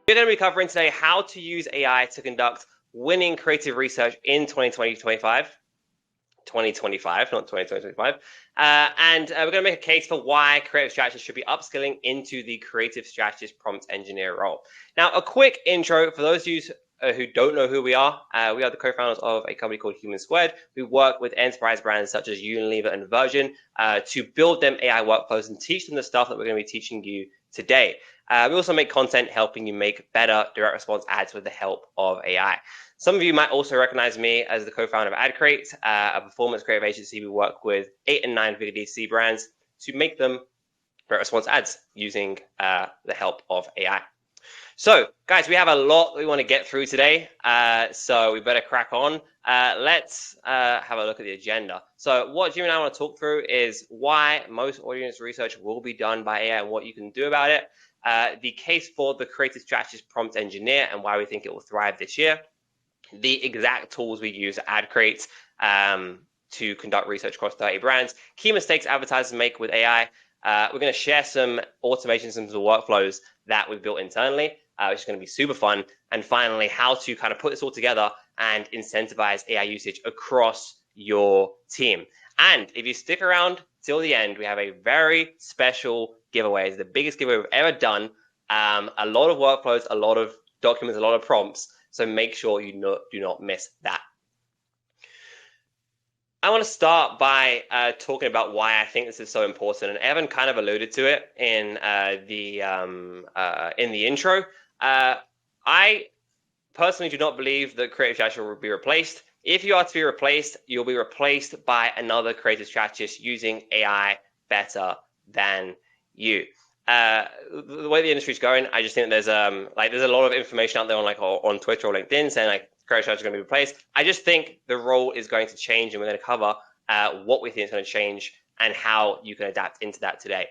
We're going to be covering today how to use AI to conduct winning creative research in 2025, not 2025. And we're going to make a case for why creative strategists should be upskilling into the creative strategist prompt engineer role. Now, a quick intro for those of you who don't know who we are. We are the co-founders of a company called Human Squared. We work with enterprise brands such as Unilever and Virgin to build them AI workflows and teach them the stuff that we're going to be teaching you today. We also make content helping you make better direct response ads with the help of AI. Some of you might also recognize me as the co-founder of AdCrate, a performance creative agency. We work with 8 and 9 figure DC brands to make them direct response ads using the help of AI. So, guys, we have a lot we want to get through today, so we better crack on. Let's have a look at the agenda. So what Jim and I want to talk through is why most audience research will be done by AI and what you can do about it, the case for the creative strategist prompt engineer and why we think it will thrive this year, the exact tools we use at AdCrate to conduct research across 30 brands, key mistakes advertisers make with AI. We're going to share some automations, some workflows that we've built internally, which is going to be super fun. And finally, how to kind of put this all together and incentivize AI usage across your team. And if you stick around till the end, we have a very special giveaway. It's the biggest giveaway we've ever done. A lot of workflows, a lot of documents, a lot of prompts. So make sure you do not miss that. I want to start by talking about why I think this is so important, and Evan kind of alluded to it in the intro. I personally do not believe that creative strategy will be replaced. If you are to be replaced, you'll be replaced by another creative strategist using AI better than you. The way the industry is going, I just think there's a lot of information out there on Twitter or LinkedIn saying like creative strategy is going to be replaced. I just think the role is going to change, and we're going to cover what we think is going to change and how you can adapt into that today.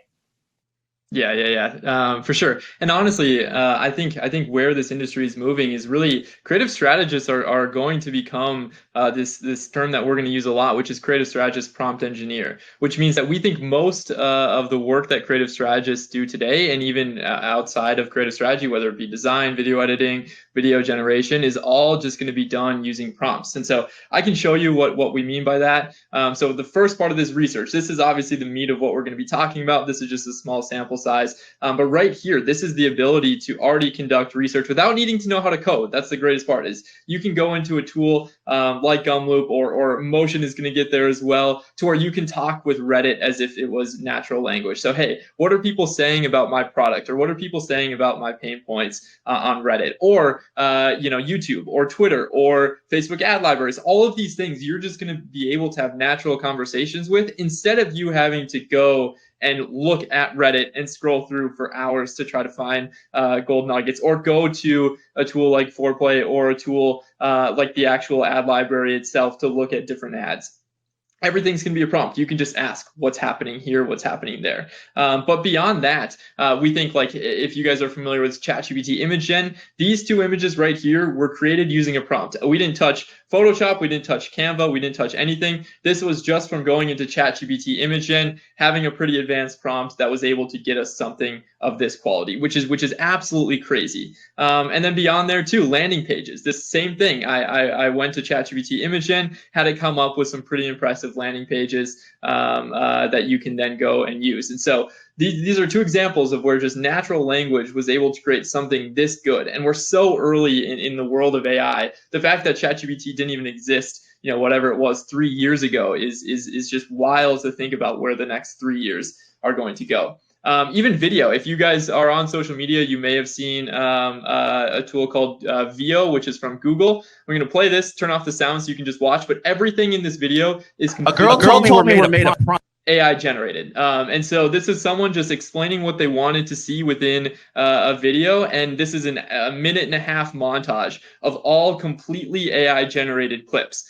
Yeah, for sure. And honestly, I think where this industry is moving is really creative strategists are going to become this term that we're going to use a lot, which is creative strategist prompt engineer, which means that we think most of the work that creative strategists do today, and even outside of creative strategy, whether it be design, video editing, video generation, is all just going to be done using prompts. And so I can show you what we mean by that. So the first part of this research, this is obviously the meat of what we're going to be talking about. This is just a small sample size. But right here, this is the ability to already conduct research without needing to know how to code. That's the greatest part, is you can go into a tool like Gumloop, or Motion is going to get there as well, to where you can talk with Reddit as if it was natural language. So, hey, what are people saying about my product? Or what are people saying about my pain points on Reddit? Or, YouTube, or Twitter, or Facebook ad libraries. All of these things you're just going to be able to have natural conversations with, instead of you having to go and look at Reddit and scroll through for hours to try to find gold nuggets, or go to a tool like Foreplay, or a tool like the actual ad library itself to look at different ads. Everything's going to be a prompt. You can just ask what's happening here, what's happening there. But beyond that, we think, like, if you guys are familiar with ChatGPT image gen, these two images right here were created using a prompt. We didn't touch Photoshop, we didn't touch Canva, we didn't touch anything. This was just from going into ChatGPT image gen, having a pretty advanced prompt that was able to get us something of this quality, which is absolutely crazy. And then beyond there too, landing pages, this same thing. I went to ChatGPT image gen, had it come up with some pretty impressive landing pages that you can then go and use. And so these are two examples of where just natural language was able to create something this good. And we're so early in the world of AI. The fact that ChatGPT didn't even exist, whatever it was 3 years ago, is just wild to think about where the next 3 years are going to go. Even video. If you guys are on social media, you may have seen a tool called Veo, which is from Google. We're going to play this, turn off the sound so you can just watch, but everything in this video is completely A girl told me we're made of prompt. AI generated. And so this is someone just explaining what they wanted to see within a video. And this is a 1.5 minute montage of all completely AI generated clips,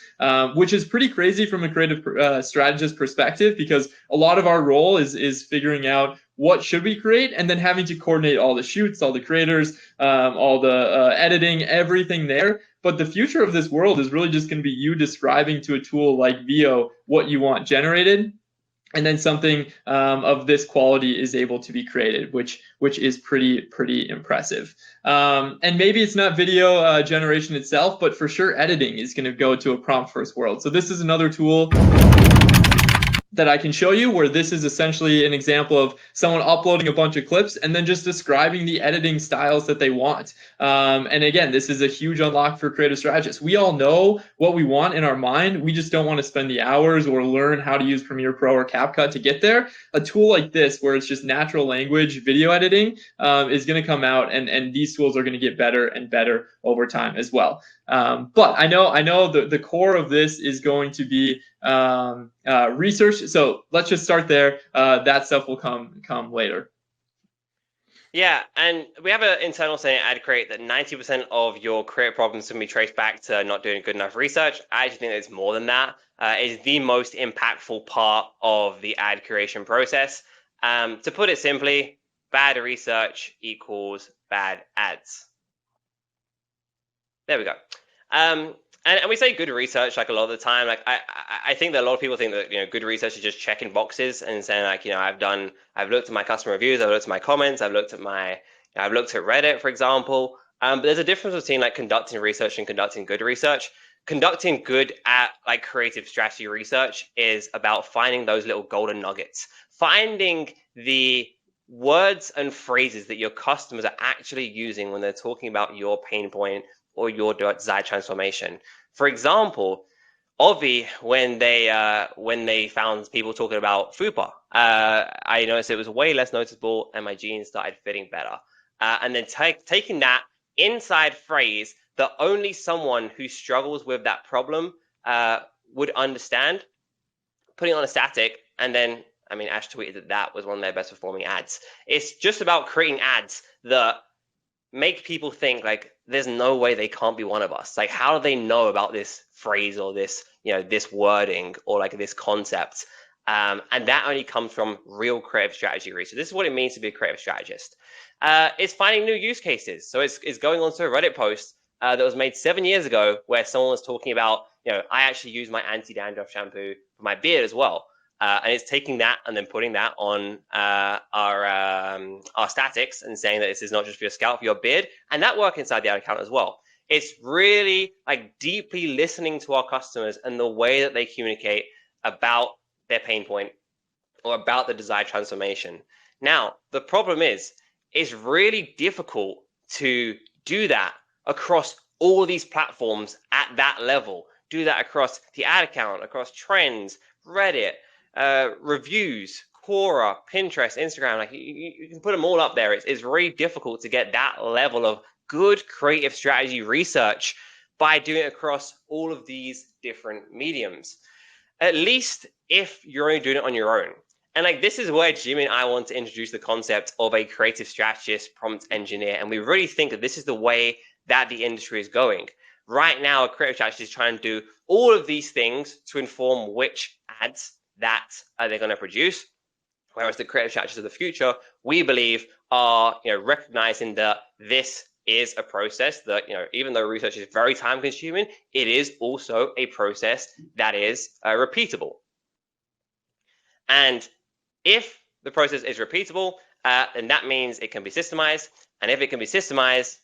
which is pretty crazy from a creative strategist perspective, because a lot of our role is figuring out what should we create, and then having to coordinate all the shoots, all the creators, all the editing, everything there. But the future of this world is really just going to be you describing to a tool like Veo what you want generated, and then something of this quality is able to be created, which is pretty impressive. And maybe it's not video generation itself, but for sure editing is going to go to a prompt first world. So this is another tool that I can show you where this is essentially an example of someone uploading a bunch of clips and then just describing the editing styles that they want. And again, this is a huge unlock for creative strategists. We all know what we want in our mind. We just don't want to spend the hours or learn how to use Premiere Pro or CapCut to get there. A tool like this, where it's just natural language video editing, is going to come out, and these tools are going to get better and better over time as well. But I know the core of this is going to be research. So let's just start there. That stuff will come later. Yeah, and we have an internal saying at AdCreate that 90% of your creative problems can be traced back to not doing good enough research. I actually think it's more than that. It's the most impactful part of the ad creation process. To put it simply, bad research equals bad ads. There we go. And we say good research like a lot of the time. Like I think that a lot of people think that good research is just checking boxes and saying like I've looked at my customer reviews, I've looked at my comments, I've looked at Reddit, for example. But there's a difference between like conducting research and conducting good research. Conducting good at like creative strategy research is about finding those little golden nuggets, finding the words and phrases that your customers are actually using when they're talking about your pain point or your desired transformation. For example, Ovi, when they found people talking about FUPA, I noticed it was way less noticeable, and my jeans started fitting better. And then taking that inside phrase that only someone who struggles with that problem would understand, putting it on a static, and then Ash tweeted that was one of their best performing ads. It's just about creating ads that make people think like there's no way they can't be one of us. Like, how do they know about this phrase or this this wording or like this concept? And that only comes from real creative strategy research. This is what it means to be a creative strategist. It's finding new use cases. So it's going on to a Reddit post that was made 7 years ago where someone was talking about, I actually use my anti-dandruff shampoo for my beard as well. And it's taking that and then putting that on our statics and saying that this is not just for your scalp, for your beard, and that work inside the ad account as well. It's really like deeply listening to our customers and the way that they communicate about their pain point or about the desired transformation. Now, the problem is, it's really difficult to do that across all these platforms at that level. Do that across the ad account, across trends, Reddit, reviews, Quora, Pinterest, Instagram. Like you can put them all up there. It's really difficult to get that level of good creative strategy research by doing it across all of these different mediums, at least if you're only doing it on your own. And like this is where Jimmy and I want to introduce the concept of a creative strategist prompt engineer, and we really think that this is the way that the industry is going. Right now, a creative strategist is trying to do all of these things to inform which ads that they're going to produce, whereas the creative strategists of the future, we believe, are recognizing that this is a process that even though research is very time consuming, it is also a process that is repeatable. And if the process is repeatable, then that means it can be systemized, and if it can be systemized,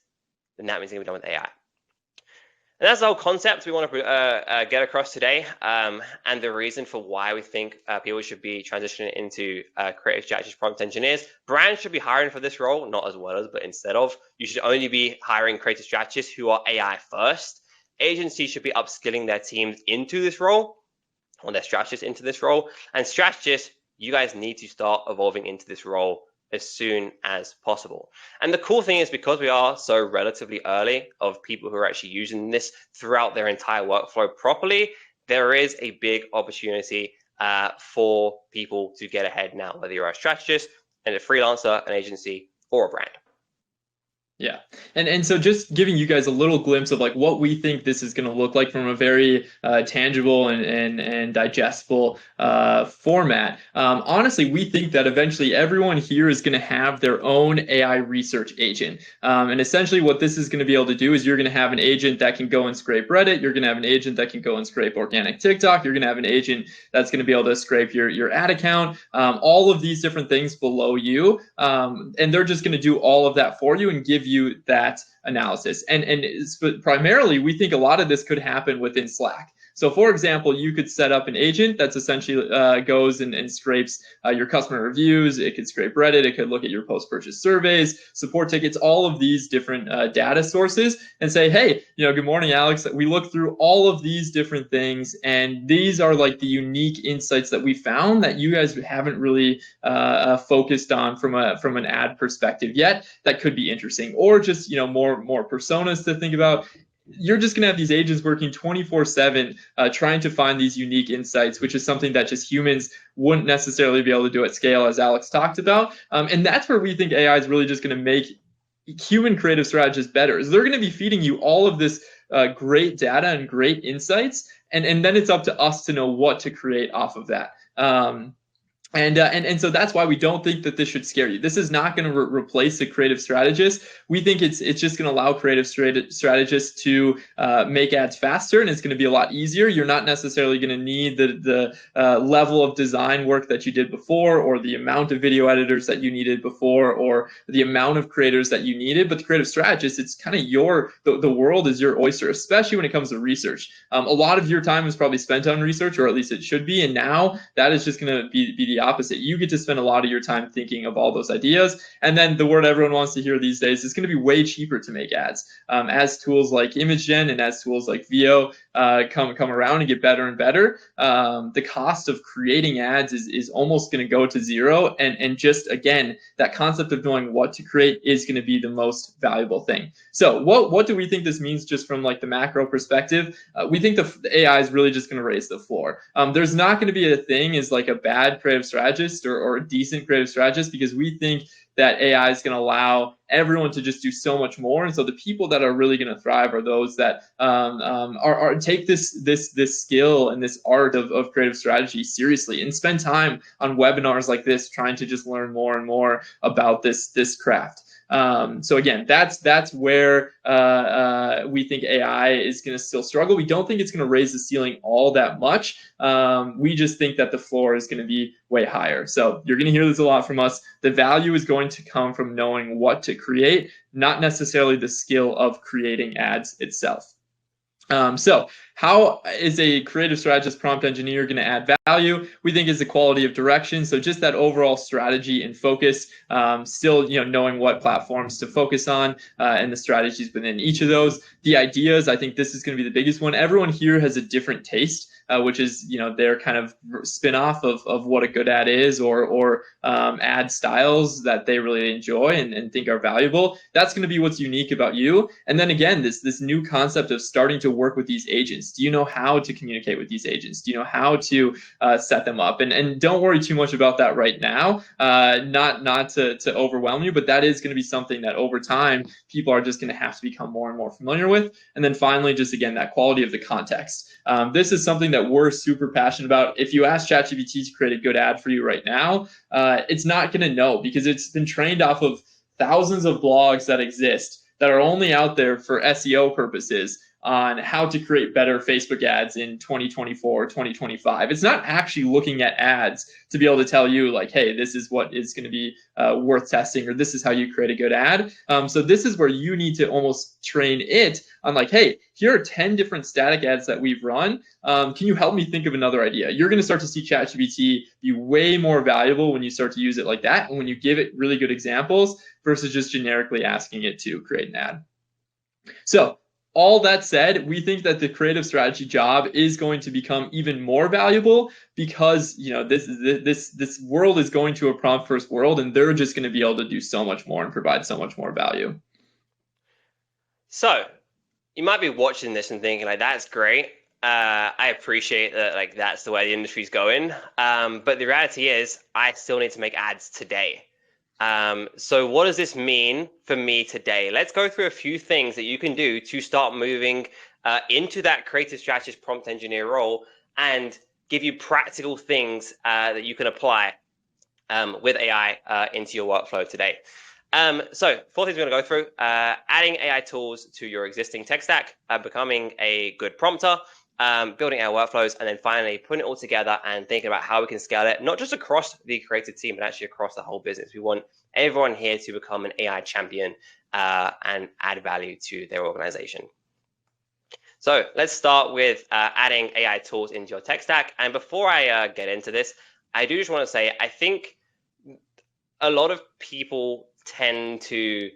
then that means it can be done with AI. And that's the whole concept we want to get across today, and the reason for why we think people should be transitioning into creative strategist prompt engineers. Brands should be hiring for this role, not as well as, but instead of. You should only be hiring creative strategists who are AI first. Agencies should be upskilling their teams into this role, or their strategists into this role. And strategists, you guys need to start evolving into this role as soon as possible. And the cool thing is, because we are so relatively early of people who are actually using this throughout their entire workflow properly, there is a big opportunity for people to get ahead now, whether you're a strategist and a freelancer, an agency, or a brand. Yeah. And so just giving you guys a little glimpse of like what we think this is going to look like from a very tangible and digestible format. Honestly, we think that eventually everyone here is going to have their own AI research agent. And essentially what this is going to be able to do is you're going to have an agent that can go and scrape Reddit. You're going to have an agent that can go and scrape organic TikTok. You're going to have an agent that's going to be able to scrape your ad account, all of these different things below you. And they're just going to do all of that for you and give you that analysis. And primarily, we think a lot of this could happen within Slack. So, for example, you could set up an agent that's essentially goes and scrapes your customer reviews. It could scrape Reddit. It could look at your post-purchase surveys, support tickets, all of these different data sources, and say, hey, good morning, Alex. We looked through all of these different things, and these are like the unique insights that we found that you guys haven't really focused on from an ad perspective yet. That could be interesting, or just more personas to think about. You're just going to have these agents working 24/7 trying to find these unique insights, which is something that just humans wouldn't necessarily be able to do at scale, as Alex talked about. And that's where we think AI is really just going to make human creative strategists better, is they're going to be feeding you all of this great data and great insights, and then it's up to us to know what to create off of that. And so that's why we don't think that this should scare you. This is not going to replace a creative strategist. We think it's just going to allow creative strategists to make ads faster, and it's going to be a lot easier. You're not necessarily going to need the level of design work that you did before, or the amount of video editors that you needed before, or the amount of creators that you needed. But the creative strategist, it's kind of the world is your oyster, especially when it comes to research. A lot of your time is probably spent on research, or at least it should be. And now that is just going to be the opposite. You get to spend a lot of your time thinking of all those ideas. And then the word everyone wants to hear these days is going to be way cheaper to make ads. As tools like ImageGen and as tools like VO come around and get better and better, the cost of creating ads is almost going to go to zero. And just, again, that concept of knowing what to create is going to be the most valuable thing. So what do we think this means just from like the macro perspective? We think the AI is really just going to raise the floor. There's not going to be a thing as like a bad creative strategist or a decent creative strategist, because we think that AI is going to allow everyone to just do so much more. And so the people that are really going to thrive are those that are take this skill and this art of creative strategy seriously, and spend time on webinars like this trying to just learn more and more about this craft. So again, that's where we think AI is going to still struggle. We don't think it's going to raise the ceiling all that much. We just think that the floor is going to be way higher. So you're going to hear this a lot from us. The value is going to come from knowing what to create, not necessarily the skill of creating ads itself. So how is a creative strategist prompt engineer going to add value? We think is the quality of direction. So just that overall strategy and focus, still, knowing what platforms to focus on and the strategies within each of those. The ideas, I think this is going to be the biggest one. Everyone here has a different taste. Which is, their kind of spin-off of what a good ad is, or ad styles that they really enjoy and think are valuable. That's going to be what's unique about you. And then again, this new concept of starting to work with these agents. Do you know how to communicate with these agents? Do you know how to set them up? And don't worry too much about that right now, not to overwhelm you, but that is going to be something that over time, people are just going to have to become more and more familiar with. And then finally, just again, that quality of the context. This is something that we're super passionate about. If you ask ChatGPT to create a good ad for you right now, it's not going to know, because it's been trained off of thousands of blogs that exist that are only out there for SEO purposes on how to create better Facebook ads in 2024, 2025. It's not actually looking at ads to be able to tell you like, hey, this is what is going to be worth testing, or this is how you create a good ad. So this is where you need to almost train it on like, hey, here are 10 different static ads that we've run. Can you help me think of another idea? You're going to start to see ChatGPT be way more valuable when you start to use it like that, and when you give it really good examples versus just generically asking it to create an ad. So all that said, we think that the creative strategy job is going to become even more valuable, because this world is going to a prompt first world, and they're just going to be able to do so much more and provide so much more value. So you might be watching this and thinking like, that's great. I appreciate that, like that's the way the industry's going. But the reality is, I still need to make ads today. So what does this mean for me today? Let's go through a few things that you can do to start moving into that creative strategist prompt engineer role and give you practical things that you can apply with AI into your workflow today. So 4 things we're going to go through: adding AI tools to your existing tech stack, becoming a good prompter, building our workflows, and then finally putting it all together and thinking about how we can scale it, not just across the creative team, but actually across the whole business. We want everyone here to become an AI champion and add value to their organization. So let's start with adding AI tools into your tech stack. And before I get into this, I do just want to say, I think a lot of people tend to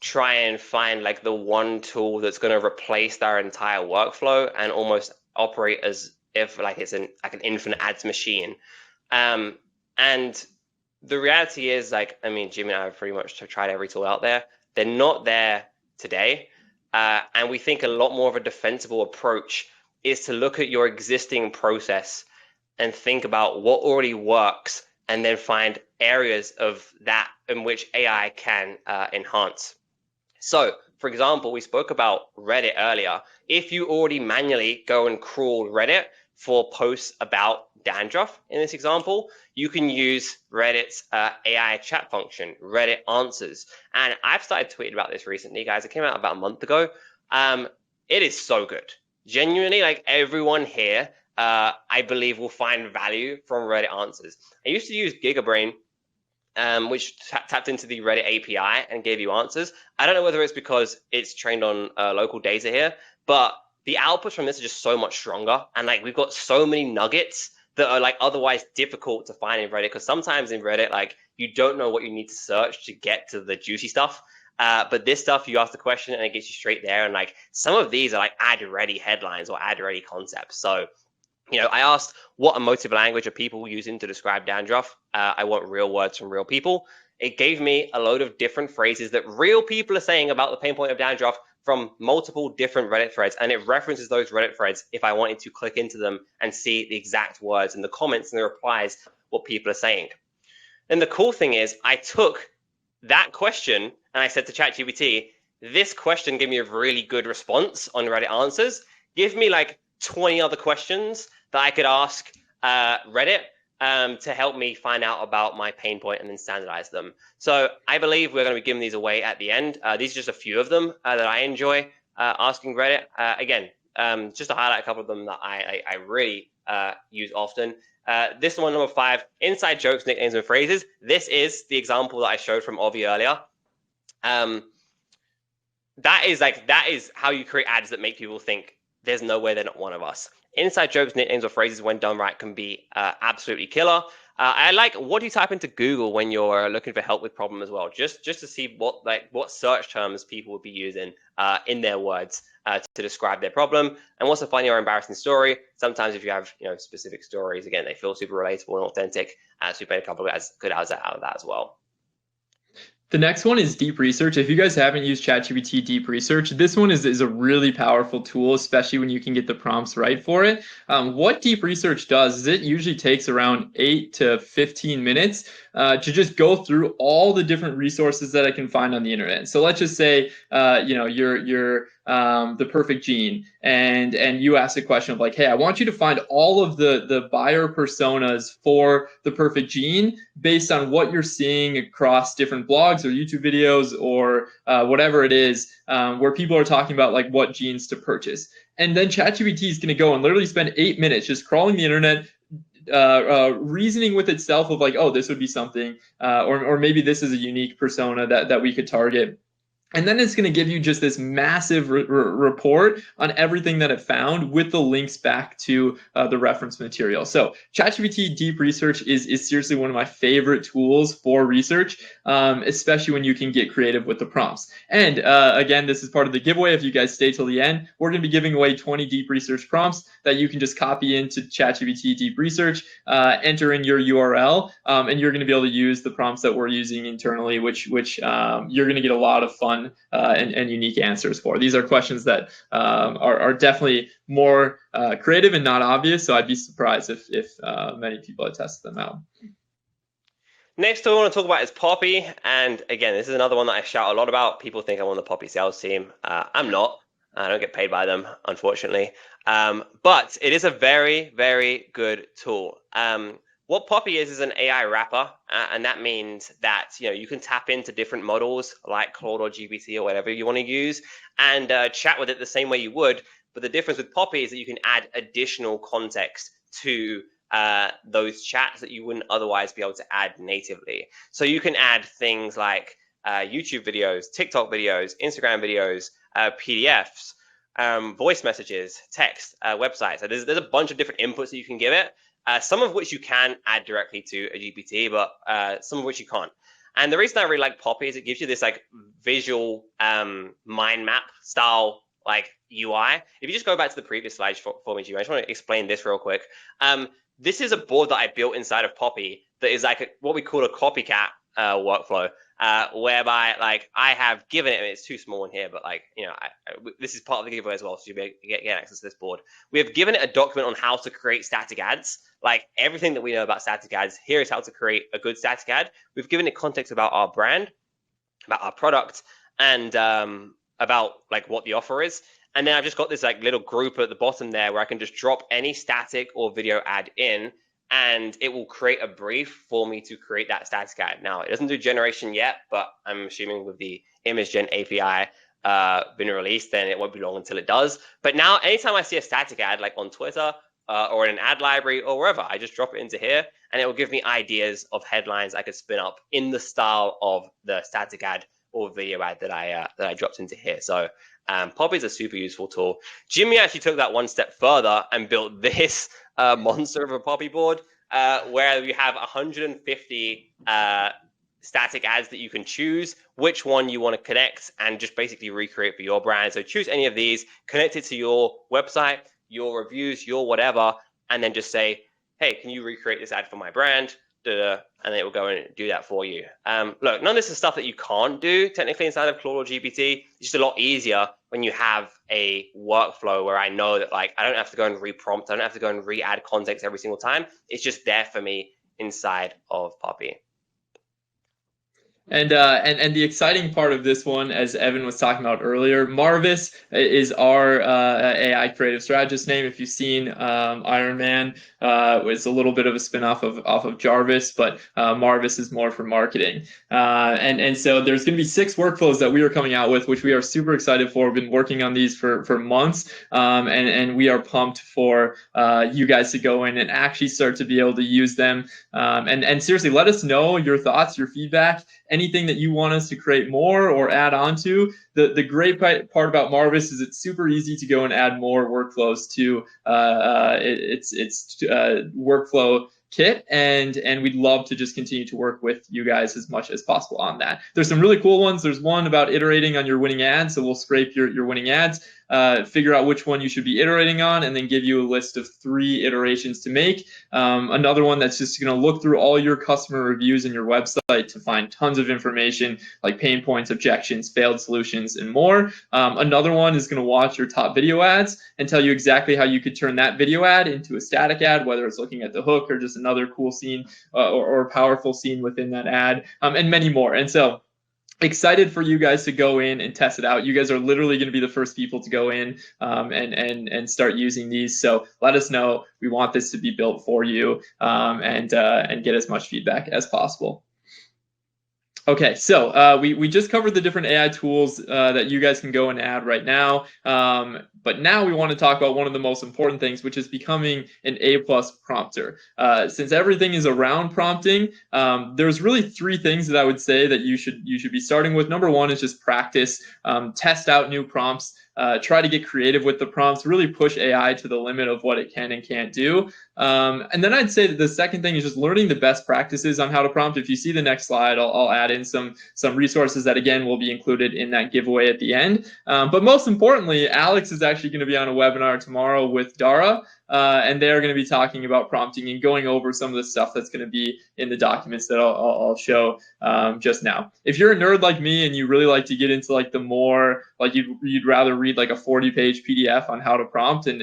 try and find like the one tool that's going to replace their entire workflow and almost operate as if like it's an infinite ads machine. And the reality is, like, I mean, Jim and I have pretty much tried every tool out there. They're not there today. And we think a lot more of a defensible approach is to look at your existing process and think about what already works and then find areas of that in which AI can enhance. So, for example, we spoke about Reddit earlier. If you already manually go and crawl Reddit for posts about dandruff in this example, you can use Reddit's AI chat function, Reddit Answers. And I've started tweeting about this recently, guys. It came out about a month ago. It is so good. Genuinely, like everyone here, I believe will find value from Reddit Answers. I used to use GigaBrain, which tapped into the Reddit API and gave you answers. I don't know whether it's because it's trained on local data here, but the outputs from this are just so much stronger. And like we've got so many nuggets that are like otherwise difficult to find in Reddit, because sometimes in Reddit, like you don't know what you need to search to get to the juicy stuff. But this stuff, you ask the question and it gets you straight there. And like some of these are like ad ready headlines or ad ready concepts. So, you know, I asked what emotive language are people using to describe dandruff. I want real words from real people. It gave me a load of different phrases that real people are saying about the pain point of dandruff from multiple different Reddit threads. And it references those Reddit threads if I wanted to click into them and see the exact words and the comments and the replies, what people are saying. And the cool thing is I took that question and I said to ChatGPT, this question gave me a really good response on Reddit Answers. Give me like 20 other questions that I could ask Reddit to help me find out about my pain point and then standardize them. So I believe we're going to be giving these away at the end. These are just a few of them that I enjoy asking Reddit. Again, just to highlight a couple of them that I really use often. This one, number 5, inside jokes, nicknames, and phrases. This is the example that I showed from Ovi earlier. That is how you create ads that make people think there's no way they're not one of us. Inside jokes, nicknames, or phrases, when done right, can be absolutely killer. I like, what do you type into Google when you're looking for help with problem as well? Just to see what search terms people would be using in their words to describe their problem. And what's a funny or embarrassing story? Sometimes if you have specific stories, again, they feel super relatable and authentic. So we made a couple of good ads out of that as well. The next one is deep research. If you guys haven't used ChatGPT deep research, this one is a really powerful tool, especially when you can get the prompts right for it. What deep research does is it usually takes around 8 to 15 minutes to just go through all the different resources that I can find on the internet. So let's just say, you're the perfect gene, and you ask a question of like, hey, I want you to find all of the buyer personas for the perfect gene based on what you're seeing across different blogs or YouTube videos or whatever it is, where people are talking about like what genes to purchase. And then ChatGPT is going to go and literally spend 8 minutes just crawling the internet, reasoning with itself of like, oh, this would be something, or maybe this is a unique persona that we could target. And then it's going to give you just this massive report on everything that it found with the links back to the reference material. So ChatGPT Deep Research is seriously one of my favorite tools for research, especially when you can get creative with the prompts. And again, this is part of the giveaway. If you guys stay till the end, we're going to be giving away 20 deep research prompts that you can just copy into ChatGPT Deep Research, enter in your URL, and you're going to be able to use the prompts that we're using internally, which you're going to get a lot of fun and unique answers for. These are questions that are definitely more creative and not obvious, so I'd be surprised if many people had tested them out. Next tool I want to talk about is Poppy. And again, this is another one that I shout a lot about. People think I'm on the Poppy sales team. I'm not. I don't get paid by them, unfortunately. But it is a very, very good tool. What Poppy is an AI wrapper, and that means that you can tap into different models like Claude or GPT or whatever you want to use, and chat with it the same way you would. But the difference with Poppy is that you can add additional context to those chats that you wouldn't otherwise be able to add natively. So you can add things like YouTube videos, TikTok videos, Instagram videos, PDFs, voice messages, text, websites. So there's a bunch of different inputs that you can give it, some of which you can add directly to a GPT, but some of which you can't. And the reason I really like Poppy is it gives you this like visual mind map style like UI. If you just go back to the previous slide for me, Jimmy, I just want to explain this real quick. This is a board that I built inside of Poppy that is like what we call a copycat workflow, whereby like I have given it, I mean, it's too small in here, but like, this is part of the giveaway as well, so you'll be able to get access to this board. We have given it a document on how to create static ads, like everything that we know about static ads. Here is how to create a good static ad. We've given it context about our brand, about our product, and about like what the offer is. And then I've just got this like little group at the bottom there where I can just drop any static or video ad in, and it will create a brief for me to create that static ad. Now, it doesn't do generation yet, but I'm assuming with the image gen API been released, then it won't be long until it does. But now, anytime I see a static ad, like on Twitter or in an ad library or wherever, I just drop it into here, and it will give me ideas of headlines I could spin up in the style of the static ad or video ad that I dropped into here. So Poppy is a super useful tool. Jimmy actually took that one step further and built this monster of a Poppy board where you have 150 static ads that you can choose which one you want to connect and just basically recreate for your brand. So choose any of these, connect it to your website, your reviews, your whatever, and then just say, hey, can you recreate this ad for my brand? And it will go and do that for you. Look, none of this is stuff that you can't do technically inside of Claude or GPT. It's just a lot easier when you have a workflow where I know that like I don't have to go and reprompt, I don't have to go and re-add context every single time. It's just there for me inside of Poppy. And the exciting part of this one, as Evan was talking about earlier, Marvis is our AI creative strategist name. If you've seen Iron Man, it's a little bit of a spin-off of Jarvis, but Marvis is more for marketing. And so there's going to be 6 workflows that we are coming out with, which we are super excited for. We've been working on these for months, and we are pumped for you guys to go in and actually start to be able to use them. And seriously, let us know your thoughts, your feedback, anything that you want us to create more or add on to. The great part about Marvis is it's super easy to go and add more workflows to its workflow kit, and we'd love to just continue to work with you guys as much as possible on that. There's some really cool ones. There's one about iterating on your winning ads, so we'll scrape your winning ads, figure out which one you should be iterating on, and then give you a list of 3 iterations to make. Another one that's just going to look through all your customer reviews in your website to find tons of information like pain points, objections, failed solutions, and more. Another one is going to watch your top video ads and tell you exactly how you could turn that video ad into a static ad, whether it's looking at the hook or just another cool scene or powerful scene within that ad, and many more. And so excited for you guys to go in and test it out. You guys are literally going to be the first people to go in and start using these. So let us know. We want this to be built for you, and get as much feedback as possible. Okay, so we just covered the different AI tools that you guys can go and add right now. But now we want to talk about one of the most important things, which is becoming an A+ prompter. Since everything is around prompting, there's really 3 things that I would say that you should be starting with. Number 1 is just practice, test out new prompts. Try to get creative with the prompts, really push AI to the limit of what it can and can't do. And then I'd say that the second thing is just learning the best practices on how to prompt. If you see the next slide, I'll add in some resources that, again, will be included in that giveaway at the end. But most importantly, Alex is actually going to be on a webinar tomorrow with Dara. And they're going to be talking about prompting and going over some of the stuff that's going to be in the documents that I'll show just now. If you're a nerd like me and you really like to get into like the more, like you'd rather read like a 40-page PDF on how to prompt and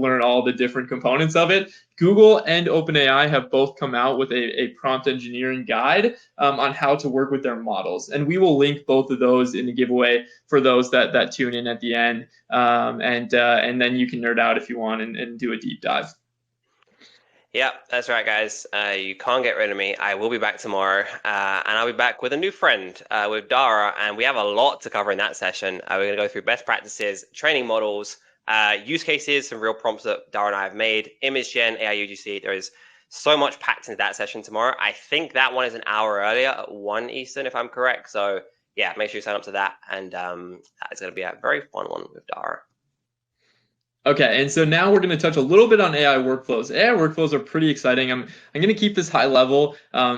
learn all the different components of it, Google and OpenAI have both come out with a prompt engineering guide on how to work with their models. And we will link both of those in the giveaway for those that tune in at the end. And then you can nerd out if you want and do a deep dive. Yeah, that's right, guys. You can't get rid of me. I will be back tomorrow, and I'll be back with a new friend, with Dara, and we have a lot to cover in that session. We're going to go through best practices, training models, use cases, some real prompts that Dara and I have made, image gen, AI UGC. There is so much packed into that session tomorrow. I think that one is an hour earlier at 1 Eastern, if I'm correct. So yeah, make sure you sign up to that, and it's going to be a very fun one with Dara. Okay, and so now we're going to touch a little bit on AI workflows. AI workflows are pretty exciting. I'm going to keep this high level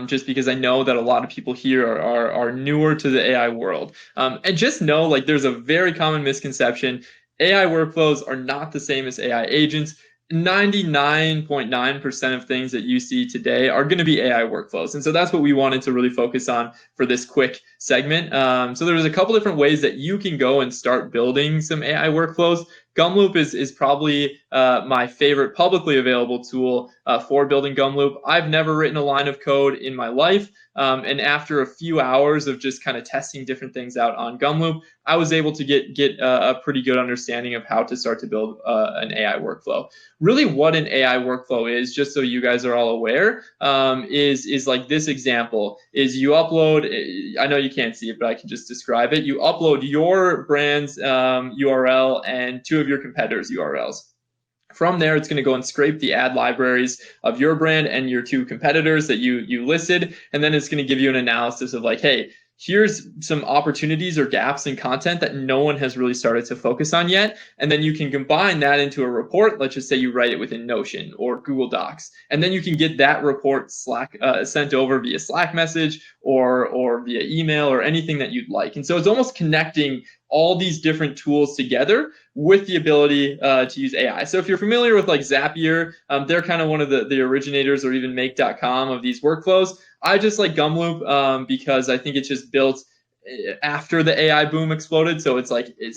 just because I know that a lot of people here are newer to the AI world. And just know, like, there's a very common misconception. AI workflows are not the same as AI agents. 99.9% of things that you see today are going to be AI workflows. And so that's what we wanted to really focus on for this quick segment. So there's a couple different ways that you can go and start building some AI workflows. Gumloop is probably my favorite publicly available tool for building Gumloop. I've never written a line of code in my life. And after a few hours of just kind of testing different things out on Gumloop, I was able to get a pretty good understanding of how to start to build an AI workflow. Really what an AI workflow is, just so you guys are all aware, is like this example, is you upload, I know you can't see it, but I can just describe it. You upload your brand's URL and two of your competitors' URLs. From there, it's going to go and scrape the ad libraries of your brand and your two competitors that you listed. And then it's going to give you an analysis of like, hey, here's some opportunities or gaps in content that no one has really started to focus on yet. And then you can combine that into a report. Let's just say you write it within Notion or Google Docs. And then you can get that report sent over via Slack message or via email or anything that you'd like. And so it's almost connecting all these different tools together with the ability to use AI. So if you're familiar with like Zapier, they're kind of one of the originators, or even make.com, of these workflows. I just like Gumloop because I think it's just built after the AI boom exploded. So it's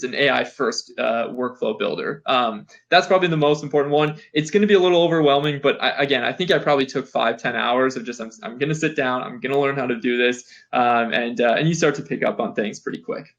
an AI first workflow builder. That's probably the most important one. It's going to be a little overwhelming, but I think I probably took 5-10 hours of just, I'm going to sit down, I'm going to learn how to do this. And you start to pick up on things pretty quick.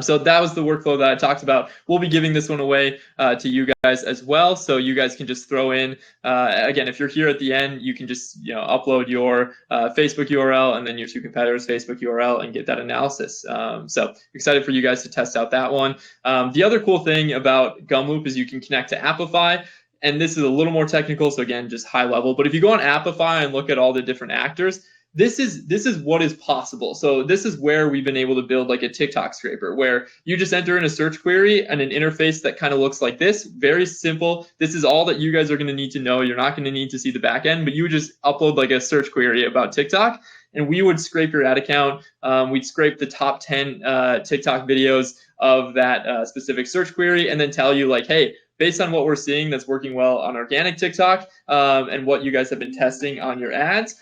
So that was the workflow that I talked about. We'll be giving this one away to you guys as well. So you guys can just throw in, again, if you're here at the end, you can just upload your Facebook URL and then your two competitors' Facebook URL and get that analysis. So excited for you guys to test out that one. The other cool thing about Gumloop is you can connect to Apify. And this is a little more technical, so again, just high level. But if you go on Apify and look at all the different actors, this is what is possible. So this is where we've been able to build like a TikTok scraper, where you just enter in a search query and an interface that kind of looks like this. Very simple. This is all that you guys are going to need to know. You're not going to need to see the back end, but you would just upload like a search query about TikTok, and we would scrape your ad account. We'd scrape the top 10 TikTok videos of that specific search query, and then tell you like, hey, based on what we're seeing that's working well on organic TikTok and what you guys have been testing on your ads,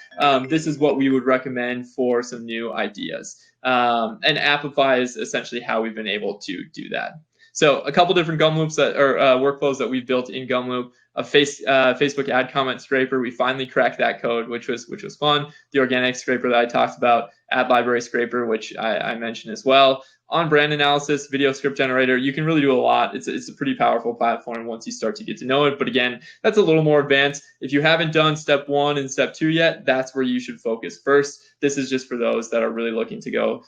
this is what we would recommend for some new ideas. And Apify is essentially how we've been able to do that. So a couple different Gumloops workflows that we've built in Gumloop. A Facebook ad comment scraper. We finally cracked that code, which was fun. The organic scraper that I talked about, ad library scraper, which I mentioned as well. On brand analysis, video script generator, you can really do a lot. It's a pretty powerful platform once you start to get to know it. But again, that's a little more advanced. If you haven't done step 1 and step 2 yet, that's where you should focus first. This is just for those that are really looking to go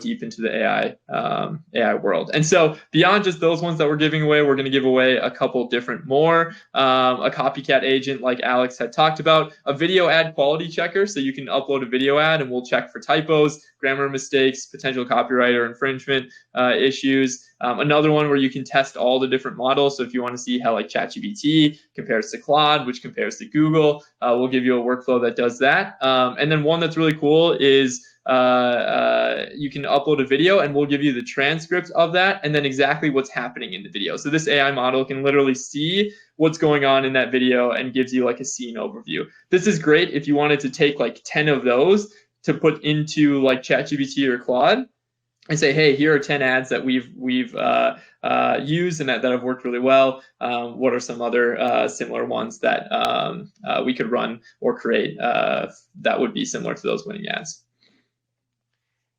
deep into the AI world. And so beyond just those ones that we're giving away, we're going to give away a couple different more. A copycat agent, like Alex had talked about, a video ad quality checker, so you can upload a video ad and we'll check for typos, grammar mistakes, potential copyright or infringement issues. Another one where you can test all the different models. So if you want to see how like ChatGPT compares to Claude, which compares to Google, we'll give you a workflow that does that. And then one that's really cool is you can upload a video and we'll give you the transcript of that and then exactly what's happening in the video. So this AI model can literally see what's going on in that video and gives you like a scene overview. This is great if you wanted to take like 10 of those to put into like ChatGPT or Claude and say, hey, here are 10 ads that we've used and that have worked really well. What are some other similar ones that we could run or create that would be similar to those winning ads?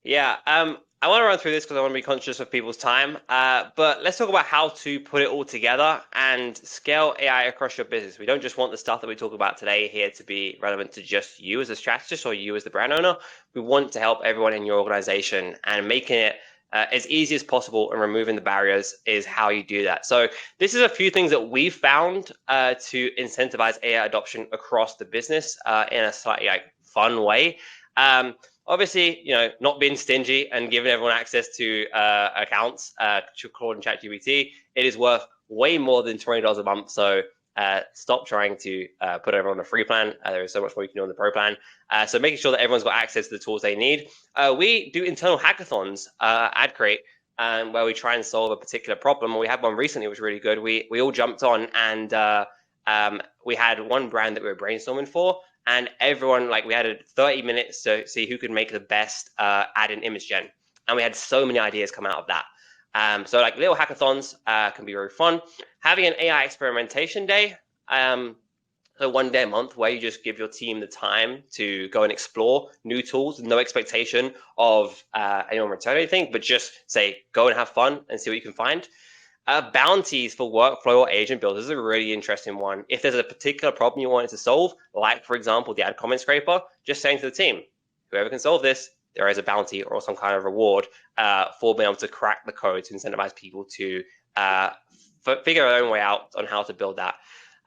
Yeah, I want to run through this because I want to be conscious of people's time. But let's talk about how to put it all together and scale AI across your business. We don't just want the stuff that we talk about today here to be relevant to just you as a strategist or you as the brand owner. We want to help everyone in your organization, and making it as easy as possible and removing the barriers is how you do that. So this is a few things that we've found to incentivize AI adoption across the business in a slightly fun way. Obviously, not being stingy and giving everyone access to accounts to Claude and ChatGPT, it is worth way more than $20 a month. So stop trying to put everyone on a free plan. There is so much more you can do on the pro plan. So making sure that everyone's got access to the tools they need. We do internal hackathons, AdCreate, where we try and solve a particular problem. We had one recently, which was really good. We all jumped on, and we had one brand that we were brainstorming for. And everyone, we had 30 minutes to see who could make the best ad in image gen. And we had so many ideas come out of that. So little hackathons can be very fun. Having an AI experimentation day, so one day a month where you just give your team the time to go and explore new tools, no expectation of anyone return anything, but just say, go and have fun and see what you can find. Bounties for workflow or agent builders is a really interesting one. If there's a particular problem you wanted to solve, like for example, the ad comment scraper, just saying to the team, whoever can solve this, there is a bounty or some kind of reward for being able to crack the code to incentivize people to figure their own way out on how to build that.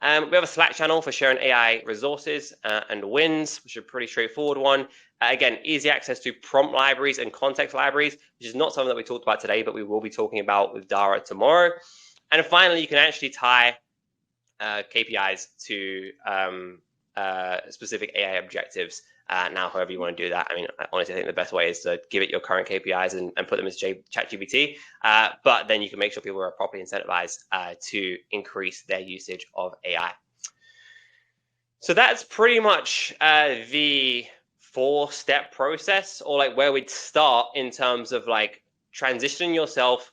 We have a Slack channel for sharing AI resources and wins, which is a pretty straightforward one. Again, easy access to prompt libraries and context libraries, which is not something that we talked about today, but we will be talking about with Dara tomorrow. And finally, you can actually tie KPIs to specific AI objectives. Now, however you want to do that. I mean, honestly, I think the best way is to give it your current KPIs and put them as ChatGPT. But then you can make sure people are properly incentivized to increase their usage of AI. So that's pretty much the 4-step process, or where we'd start in terms of transitioning yourself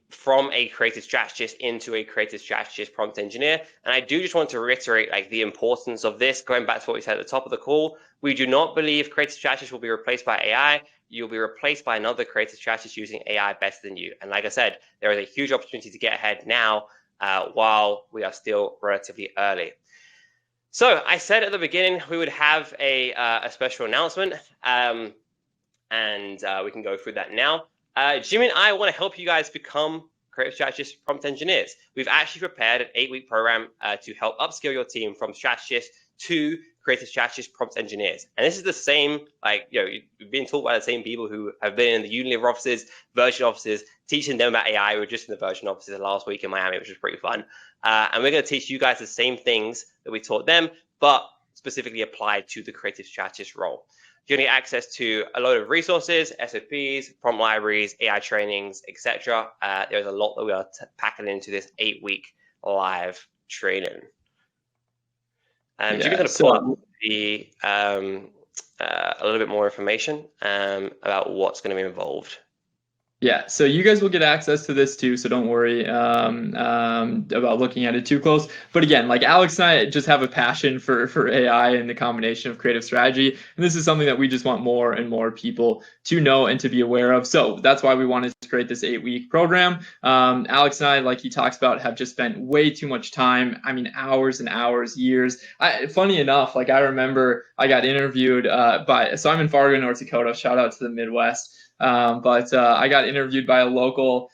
from a creative strategist into a creative strategist prompt engineer. And I do just want to reiterate the importance of this, going back to what we said at the top of the call. We do not believe creative strategists will be replaced by AI. You'll be replaced by another creative strategist using AI better than you. And like I said, there is a huge opportunity to get ahead now while we are still relatively early. So I said at the beginning we would have a special announcement, and we can go through that now. Jimmy and I want to help you guys become creative strategist prompt engineers. We've actually prepared an 8-week program to help upskill your team from strategists to creative strategist prompt engineers. And this is the same, you've been taught by the same people who have been in the Unilever offices, Virgin offices, teaching them about AI. We were just in the Virgin offices last week in Miami, which was pretty fun. And we're going to teach you guys the same things that we taught them, but specifically applied to the creative strategist role. You're going to get access to a load of resources, SOPs, prompt libraries, AI trainings, etc. There's a lot that we are packing into this 8-week live training. You're going to pull up a little bit more information about what's going to be involved. Yeah, so you guys will get access to this too, so don't worry about looking at it too close. But again, Alex and I just have a passion for AI and the combination of creative strategy, and this is something that we just want more and more people to know and to be aware of. So that's why we wanted to create this 8-week program. Alex and I, like he talks about, have just spent way too much time. I mean, hours and hours, years. Funny enough, I remember I got interviewed so I'm in Fargo, North Dakota. Shout out to the Midwest. But I got interviewed by a local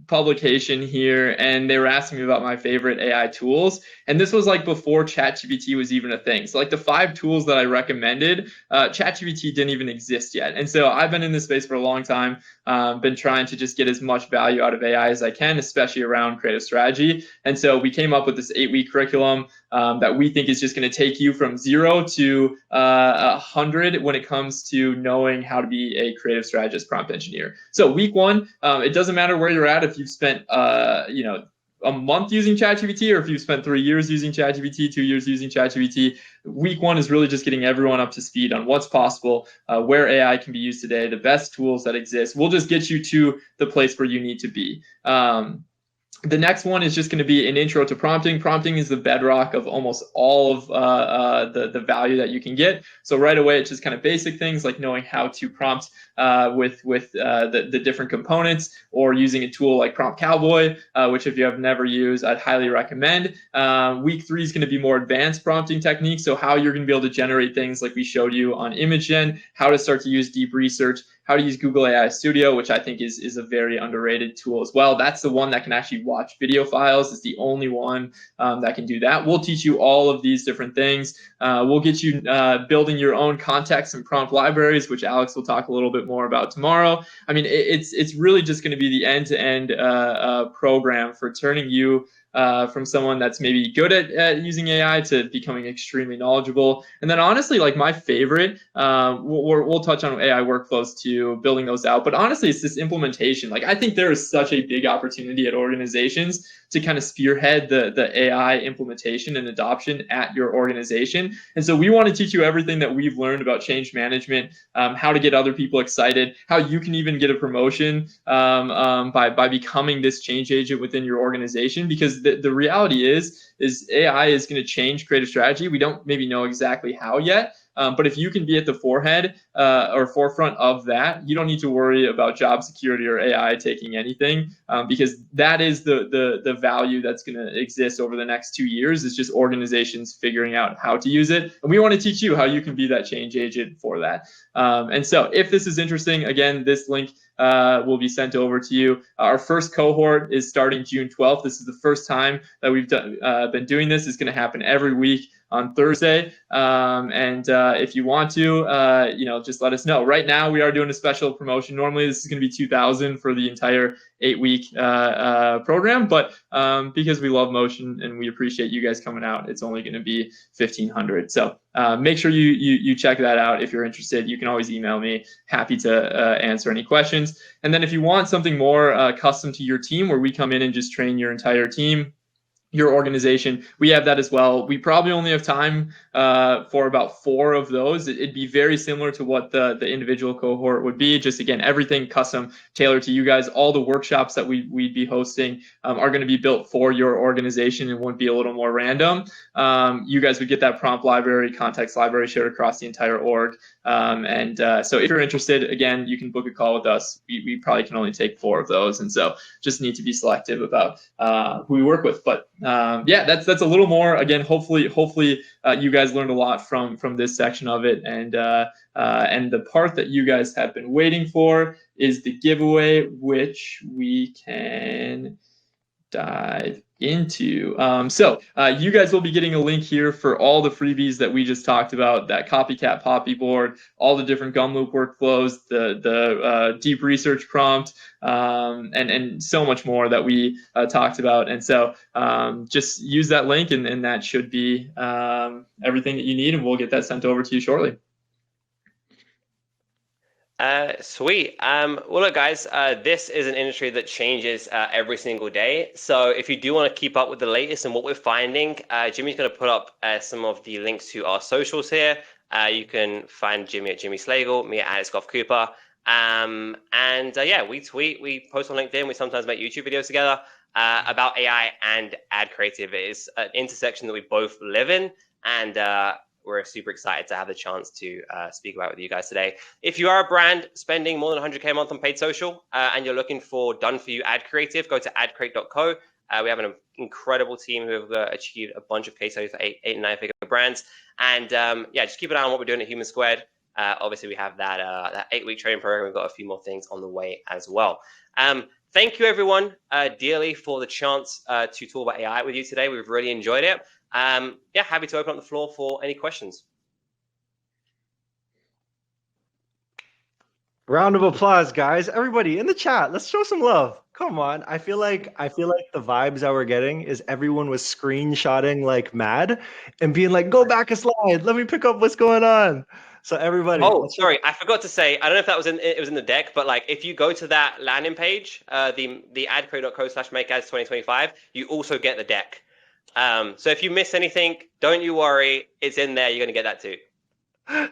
publication here, and they were asking me about my favorite AI tools. And this was before ChatGPT was even a thing. So the 5 tools that I recommended, ChatGPT didn't even exist yet. And so I've been in this space for a long time, been trying to just get as much value out of AI as I can, especially around creative strategy. And so we came up with this 8-week curriculum that we think is just going to take you from 0 to 100 when it comes to knowing how to be a creative strategist prompt engineer. So week 1, it doesn't matter where you're at. If you've spent a month using ChatGPT or if you've spent 3 years using ChatGPT, 2 years using ChatGPT, week one is really just getting everyone up to speed on what's possible, where AI can be used today, the best tools that exist. We'll just get you to the place where you need to be. The next one is just going to be an intro to prompting. Prompting is the bedrock of almost all of the value that you can get. So right away, it's just kind of basic things like knowing how to prompt with the different components, or using a tool like Prompt Cowboy, which if you have never used, I'd highly recommend. Week 3 is going to be more advanced prompting techniques. So how you're going to be able to generate things like we showed you on ImageGen, how to start to use deep research, how to use Google AI Studio, which I think is a very underrated tool as well. That's the one that can actually watch video files. It's the only one that can do that. We'll teach you all of these different things. We'll get you building your own context and prompt libraries, which Alex will talk a little bit more about tomorrow. I mean, it's really just going to be the end-to-end program for turning you from someone that's maybe good at using AI to becoming extremely knowledgeable. And then honestly, like my favorite, we'll touch on AI workflows too, building those out. But honestly, it's this implementation. Like I think there is such a big opportunity at organizations to kind of spearhead the AI implementation and adoption at your organization. And so we want to teach you everything that we've learned about change management, how to get other people excited, how you can even get a promotion by becoming this change agent within your organization. Because the reality is AI is going to change creative strategy. We don't maybe know exactly how yet. But if you can be at the forehead or forefront of that, you don't need to worry about job security or AI taking anything, because that is the value that's going to exist over the next 2 years. It's just organizations figuring out how to use it. And we want to teach you how you can be that change agent for that. And so if this is interesting, again, this link will be sent over to you. Our first cohort is starting June 12th. This is the first time that we've been doing this. It's going to happen every week on Thursday. And if you want to, just let us know. Right now, we are doing a special promotion. Normally, this is going to be $2,000 for the entire 8-week program, but because we love motion and we appreciate you guys coming out, it's only going to be $1,500. So make sure you check that out. If you're interested, you can always email me. Happy to answer any questions. And then if you want something more custom to your team, where we come in and just train your entire team, your organization, we have that as well. We probably only have time for about 4 of those. It'd be very similar to what the individual cohort would be. Just again, everything custom, tailored to you guys. All the workshops that we'd be hosting are going to be built for your organization and won't be a little more random. You guys would get that prompt library, context library shared across the entire org. So if you're interested, again, you can book a call with us. We probably can only take 4 of those. And so just need to be selective about who we work with. But yeah, that's a little more. Again, hopefully you guys learned a lot from this section of it. And the part that you guys have been waiting for is the giveaway, which we can dive into. So you guys will be getting a link here for all the freebies that we just talked about, that copycat poppy board, all the different Gumloop workflows, the deep research prompt, and so much more that we talked about. And so just use that link, and that should be everything that you need, and we'll get that sent over to you shortly. Sweet. Well, look, guys, this is an industry that changes every single day. So if you do want to keep up with the latest and what we're finding, Jimmy's going to put up some of the links to our socials here. You can find Jimmy at Jimmy Slagle, me at Alex Goff Cooper. Yeah, we tweet, we post on LinkedIn, we sometimes make YouTube videos together about AI and ad creative. It is an intersection that we both live in, and we're super excited to have the chance to speak about it with you guys today. If you are a brand spending more than 100K a month on paid social and you're looking for done-for-you ad creative, go to adcreate.co. We have an incredible team who have achieved a bunch of case studies for 8 and 9 figure brands. And yeah, just keep an eye on what we're doing at Human Squared. Obviously, we have that 8-week training program. We've got a few more things on the way as well. Thank you, everyone, dearly for the chance to talk about AI with you today. We've really enjoyed it. Yeah, happy to open up the floor for any questions. Round of applause, guys. Everybody in the chat, let's show some love. Come on. I feel like the vibes that we're getting is everyone was screenshotting like mad and being like, go back a slide. Let me pick up what's going on. So everybody, Oh, sorry, I forgot to say. I don't know if that was it was in the deck, but like if you go to that landing page, the adcreate.co/makeads 2025, you also get the deck. So if you miss anything, don't you worry, it's in there. You're gonna get that too.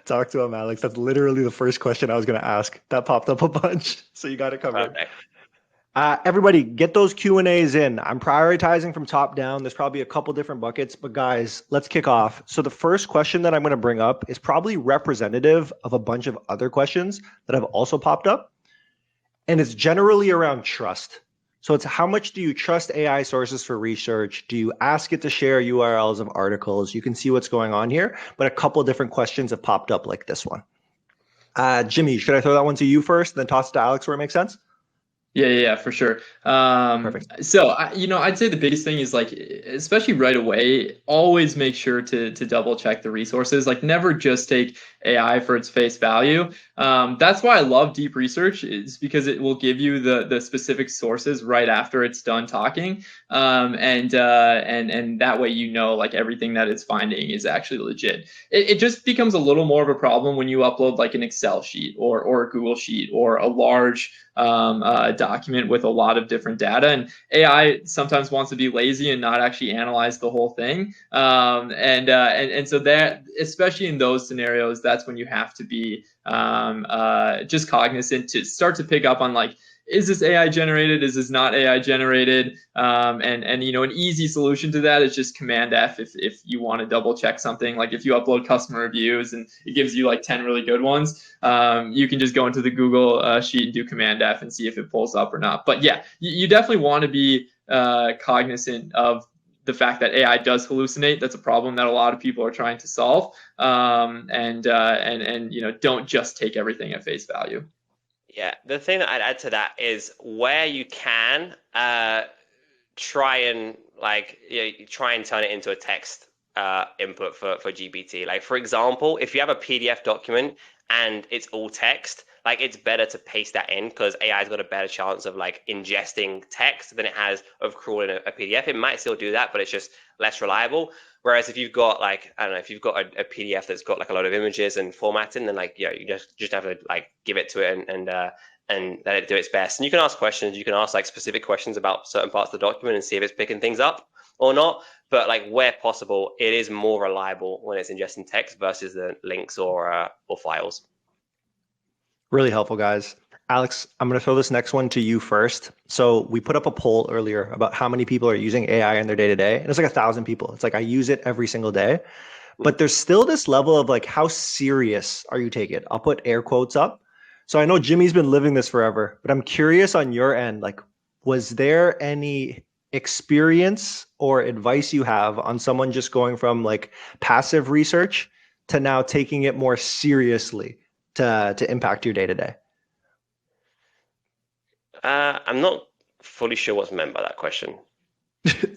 talk to him, Alex. That's literally the first question I was going to ask. That popped up a bunch, so you got it covered. Perfect. Everybody, get those Q&As in. I'm prioritizing from top down. There's probably a couple different buckets, but guys, let's kick off. So the first question that I'm going to bring up is probably representative of a bunch of other questions that have also popped up, and it's generally around trust. So it's how much do you trust AI sources for research? Do you ask it to share URLs of articles? You can see what's going on here, but a couple different questions have popped up like this one. Jimmy, should I throw that one to you first, then toss it to Alex where it makes sense? Yeah, for sure. Perfect. So I'd say the biggest thing is like, especially right away, always make sure to double check the resources. Like, never just take AI for its face value. That's why I love deep research, is because it will give you the specific sources right after it's done talking, and that way like everything that it's finding is actually legit. It just becomes a little more of a problem when you upload like an Excel sheet or a Google sheet or a large document with a lot of different data, and AI sometimes wants to be lazy and not actually analyze the whole thing. And so that, especially in those scenarios, that's when you have to be just cognizant to start to pick up on like, is this AI generated? Is this not AI generated? And an easy solution to that is just Command F if you want to double check something. Like if you upload customer reviews and it gives you like 10 really good ones, you can just go into the Google sheet and do Command F and see if it pulls up or not. But yeah, you definitely want to be cognizant of the fact that AI does hallucinate. That's a problem that a lot of people are trying to solve. And don't just take everything at face value. Yeah, the thing that I'd add to that is where you can try and turn it into a text input for GPT. Like for example, if you have a PDF document and it's all text, like it's better to paste that in because AI's got a better chance of like ingesting text than it has of crawling a PDF. It might still do that, but it's just less reliable. Whereas if you've got like, I don't know, if you've got a PDF that's got like a lot of images and formatting, then like, you just have to like give it to it and let it do its best. And you can ask questions. You can ask like specific questions about certain parts of the document and see if it's picking things up or not. But like where possible, it is more reliable when it's ingesting text versus the links or files. Really helpful, guys. Alex, I'm going to throw this next one to you first. So we put up a poll earlier about how many people are using AI in their day-to-day, and it's like 1,000 people. It's like I use it every single day, but there's still this level of like, how serious are you taking it? I'll put air quotes up. So I know Jimmy's been living this forever, but I'm curious on your end, like, was there any experience or advice you have on someone just going from like passive research to now taking it more seriously to impact your day-to-day? I'm not fully sure what's meant by that question.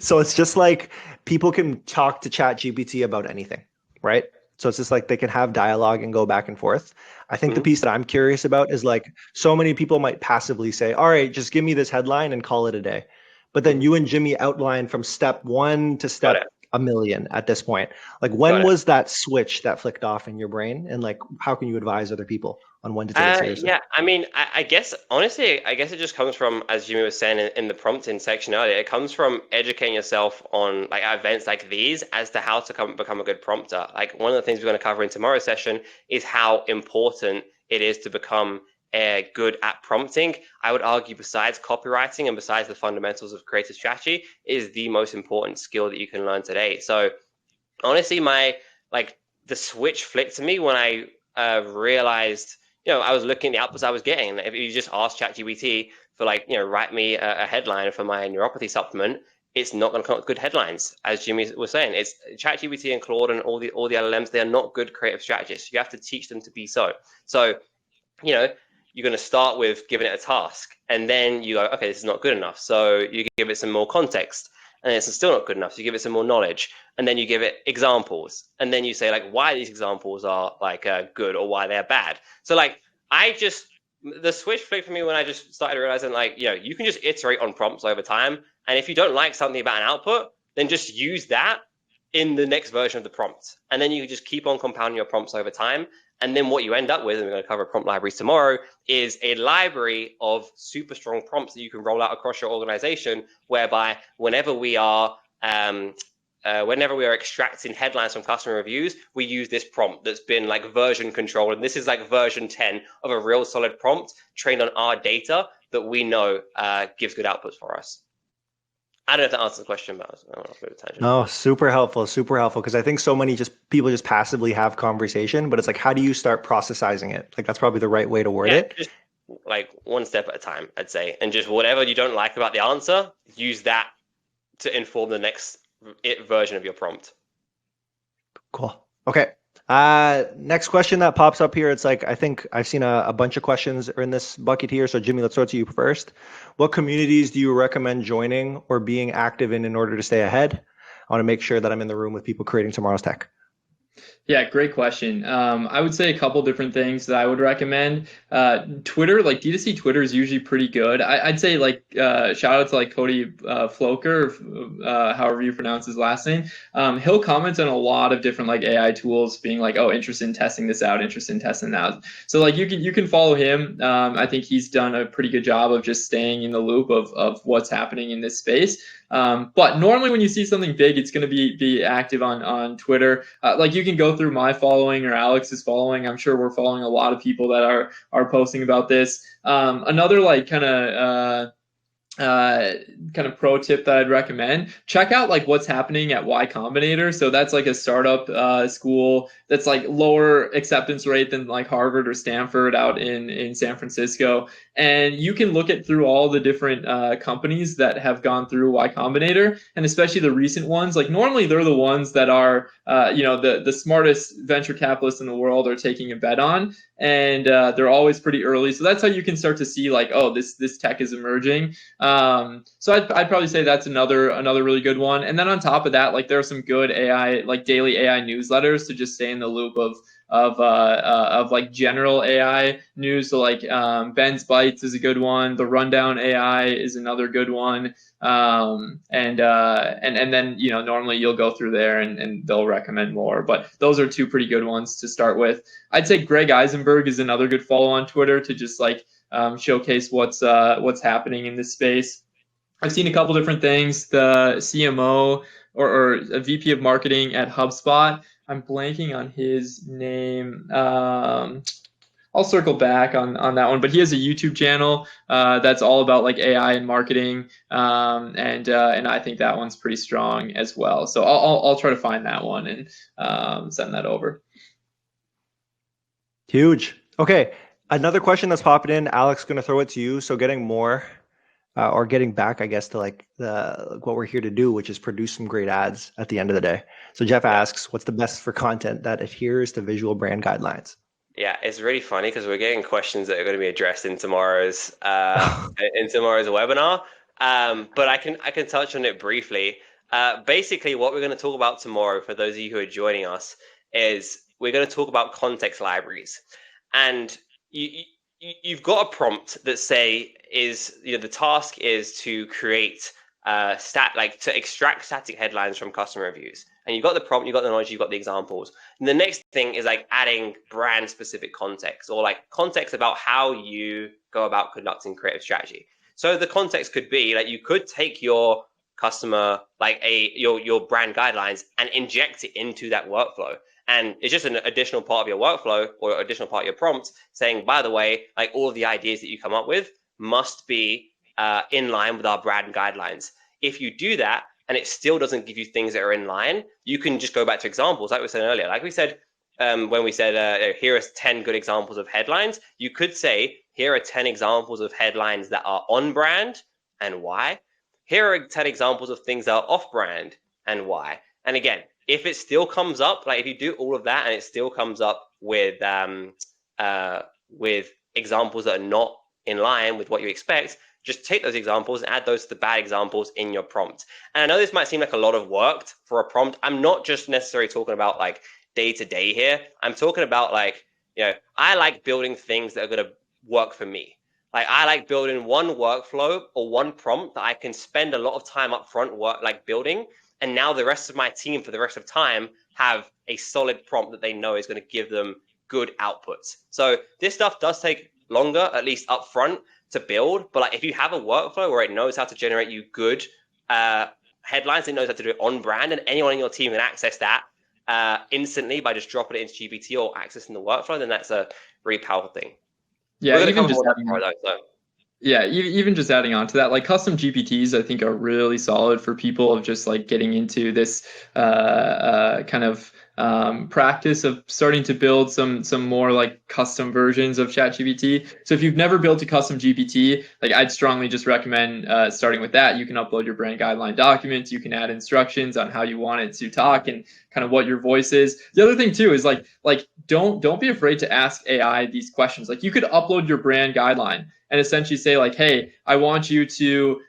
So it's just like people can talk to ChatGPT about anything, right? So it's just like they can have dialogue and go back and forth. I think the piece that I'm curious about is like, so many people might passively say, all right, just give me this headline and call it a day. But then you and Jimmy outline from step 1 to step a million at this point. Like when was that switch that flicked off in your brain? And like, how can you advise other people on when to take it seriously? Yeah, I mean, I guess honestly, I guess it just comes from, as Jimmy was saying in the prompting section earlier, it comes from educating yourself on like events like these as to how to become a good prompter. Like one of the things we're going to cover in tomorrow's session is how important it is to become good at prompting. I would argue besides copywriting and besides the fundamentals of creative strategy is the most important skill that you can learn today. So honestly, the switch flicked to me when I realized, I was looking at the outputs I was getting. If you just ask ChatGPT for write me a headline for my neuropathy supplement, it's not going to come up with good headlines. As Jimmy was saying, it's ChatGPT and Claude and all the LLMs. They are not good creative strategists. You have to teach them to be so. So, you're going to start with giving it a task, and then you go, okay, this is not good enough. So you give it some more context, and it's still not good enough. So you give it some more knowledge, and then you give it examples, and then you say like why these examples are good or why they're bad. So the switch flipped for me when I just started realizing you can just iterate on prompts over time, and if you don't like something about an output, then just use that in the next version of the prompt, and then you just keep on compounding your prompts over time. And then what you end up with, and we're going to cover prompt libraries tomorrow, is a library of super strong prompts that you can roll out across your organization, whereby whenever we are extracting headlines from customer reviews, we use this prompt that's been like version controlled. And this is like version 10 of a real solid prompt trained on our data that we know gives good outputs for us. I don't know if that answers the question, but I don't know if it was a tangent. No, super helpful, super helpful. Because I think so many people just passively have conversation, but it's like, how do you start processing it? Like that's probably the right way to word it. Just like one step at a time, I'd say. And just whatever you don't like about the answer, use that to inform the next version of your prompt. Cool. Okay. Next question that pops up here. It's like, I think I've seen a bunch of questions are in this bucket here. So Jimmy, let's start to you first. What communities do you recommend joining or being active in order to stay ahead? I want to make sure that I'm in the room with people creating tomorrow's tech. Yeah, great question. I would say a couple different things that I would recommend. Twitter, like D2C Twitter is usually pretty good. I'd say like shout out to like Cody Floker, however you pronounce his last name. He'll comment on a lot of different like AI tools, being like, oh, interested in testing this out, interested in testing that out. So like you can follow him. I think he's done a pretty good job of just staying in the loop of what's happening in this space. But normally when you see something big, it's going to be active on Twitter. Like you can go through my following or Alex's following. I'm sure we're following a lot of people that are posting about this. Another like kind of pro tip that I'd recommend, check out like what's happening at Y Combinator. So that's like a startup school that's like lower acceptance rate than like Harvard or Stanford out in San Francisco. And you can look at through all the different companies that have gone through Y Combinator, and especially the recent ones. Like normally they're the ones that are the smartest venture capitalists in the world are taking a bet on, and they're always pretty early. So that's how you can start to see like, oh, this tech is emerging. So I'd probably say that's another really good one. And then on top of that, like there are some good AI, like daily AI newsletters to just stay in the loop of like general AI news. So like Ben's Bites is a good one. The Rundown AI is another good one. And then normally you'll go through there and they'll recommend more. But those are two pretty good ones to start with. I'd say Greg Eisenberg is another good follow on Twitter to just like showcase what's happening in this space. I've seen a couple different things. The CMO or a VP of marketing at HubSpot. I'm blanking on his name. I'll circle back on that one, but he has a YouTube channel that's all about like AI and marketing, and I think that one's pretty strong as well. So I'll try to find that one and send that over. Huge. Okay, another question that's popping in. Alex, going to throw it to you. So getting more. Or getting back, I guess, to like what we're here to do, which is produce some great ads at the end of the day. So Jeff asks, what's the best for content that adheres to visual brand guidelines? Yeah, it's really funny because we're getting questions that are going to be addressed in tomorrow's webinar. But I can touch on it briefly. Basically, what we're going to talk about tomorrow, for those of you who are joining us, is we're going to talk about context libraries. And you've got a prompt that the task is to create to extract static headlines from customer reviews. And you've got the prompt, you've got the knowledge, you've got the examples. And the next thing is like adding brand specific context, or like context about how you go about conducting creative strategy. So the context could be like, you could take your customer, like your brand guidelines, and inject it into that workflow. And it's just an additional part of your workflow or additional part of your prompt saying, by the way, like all of the ideas that you come up with must be in line with our brand guidelines. If you do that and it still doesn't give you things that are in line, you can just go back to examples. Like we said earlier, like we said, when we said, here are 10 good examples of headlines, you could say, here are 10 examples of headlines that are on brand and why. Here are 10 examples of things that are off brand and why. And again, if it still comes up, like if you do all of that and it still comes up with examples that are not in line with what you expect, just take those examples and add those to the bad examples in your prompt. And I know this might seem like a lot of work for a prompt. I'm not just necessarily talking about like day to day here. I'm talking about like, I like building things that are going to work for me. Like I like building one workflow or one prompt that I can spend a lot of time up front building. And now the rest of my team for the rest of time have a solid prompt that they know is going to give them good outputs. So this stuff does take longer, at least upfront, to build. But like if you have a workflow where it knows how to generate you good headlines, it knows how to do it on brand, and anyone in your team can access that instantly by just dropping it into GPT or accessing the workflow, then that's a really powerful thing. Yeah, even just even just adding on to that, like custom GPTs, I think are really solid for people of just like getting into this kind of practice of starting to build some more like custom versions of ChatGPT. So if you've never built a custom GPT, like I'd strongly just recommend starting with that. You can upload your brand guideline documents. You can add instructions on how you want it to talk and kind of what your voice is. The other thing too is like don't be afraid to ask AI these questions. Like you could upload your brand guideline and essentially say like, hey, I want you to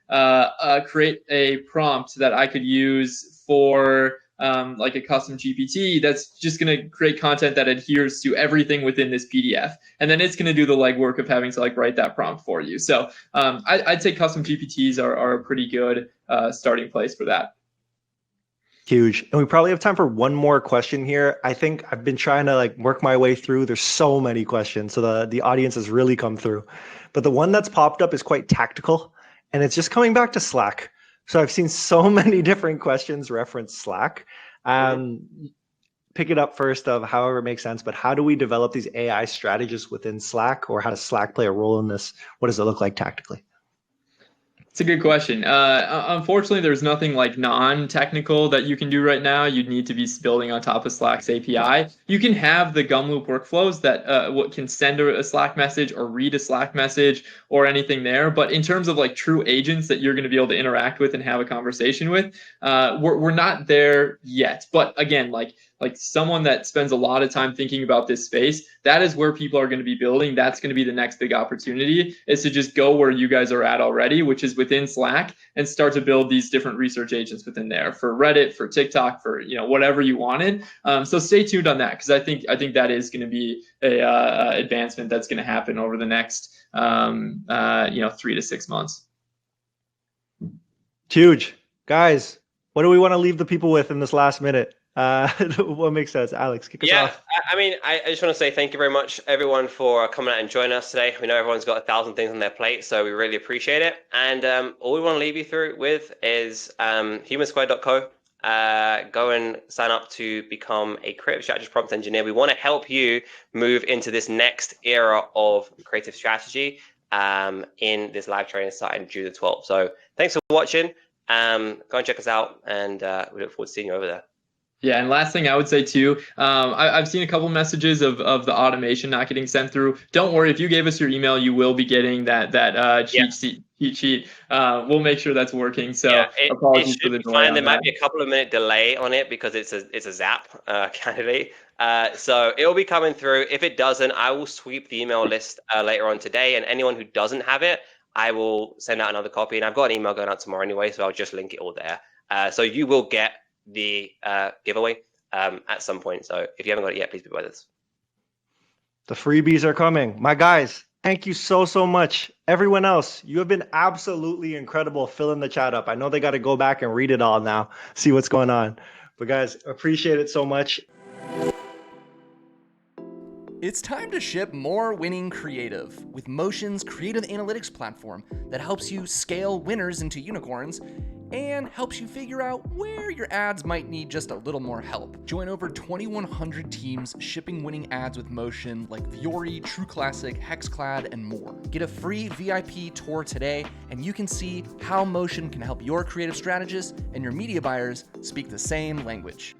create a prompt that I could use for like a custom GPT that's just going to create content that adheres to everything within this PDF. And then it's going to do the legwork of having to like write that prompt for you. So I'd say custom GPTs are a pretty good starting place for that. Huge. And we probably have time for one more question here. I think I've been trying to like work my way through. There's so many questions. So the audience has really come through. But the one that's popped up is quite tactical, and it's just coming back to Slack. So I've seen so many different questions reference Slack. Pick it up first of however it makes sense, but how do we develop these AI strategists within Slack, or how does Slack play a role in this? What does it look like tactically? It's a good question. Unfortunately, there's nothing like non-technical that you can do right now. You'd need to be building on top of Slack's API. You can have the Gumloop workflows that can send a Slack message or read a Slack message or anything there. But in terms of like true agents that you're going to be able to interact with and have a conversation with, we're not there yet. But again, like someone that spends a lot of time thinking about this space, that is where people are going to be building. That's going to be the next big opportunity, is to just go where you guys are at already, which is within Slack, and start to build these different research agents within there for Reddit, for TikTok, for whatever you wanted. So stay tuned on that, because I think that is going to be a advancement that's going to happen over the next 3 to 6 months. Huge. Guys, what do we want to leave the people with in this last minute? What makes sense? Alex, kick us off. I mean, I just want to say thank you very much, everyone, for coming out and joining us today. We know everyone's got 1,000 things on their plate, so we really appreciate it. And all we want to leave you through with is humansquared.co. Go and sign up to become a creative strategist prompt engineer. We want to help you move into this next era of creative strategy in this live training starting June the 12th. So thanks for watching. Go and check us out, and we look forward to seeing you over there. Yeah, and last thing I would say too, I've seen a couple messages of the automation not getting sent through. Don't worry, if you gave us your email, you will be getting that cheat sheet. We'll make sure that's working. So apologies for the delay. There might be a couple of minute delay on it because it's a Zap candidate. So it'll be coming through. If it doesn't, I will sweep the email list later on today, and anyone who doesn't have it, I will send out another copy. And I've got an email going out tomorrow anyway, so I'll just link it all there. So you will get the giveaway at some point. So if you haven't got it yet, please be with us. The freebies are coming. My guys, thank you so much. Everyone else, you have been absolutely incredible filling the chat up. I know they got to go back and read it all now, see what's going on. But guys, appreciate it so much. It's time to ship more winning creative with Motion's creative analytics platform that helps you scale winners into unicorns and helps you figure out where your ads might need just a little more help. Join over 2,100 teams shipping winning ads with Motion like Fiori, True Classic, Hexclad, and more. Get a free VIP tour today, and you can see how Motion can help your creative strategists and your media buyers speak the same language.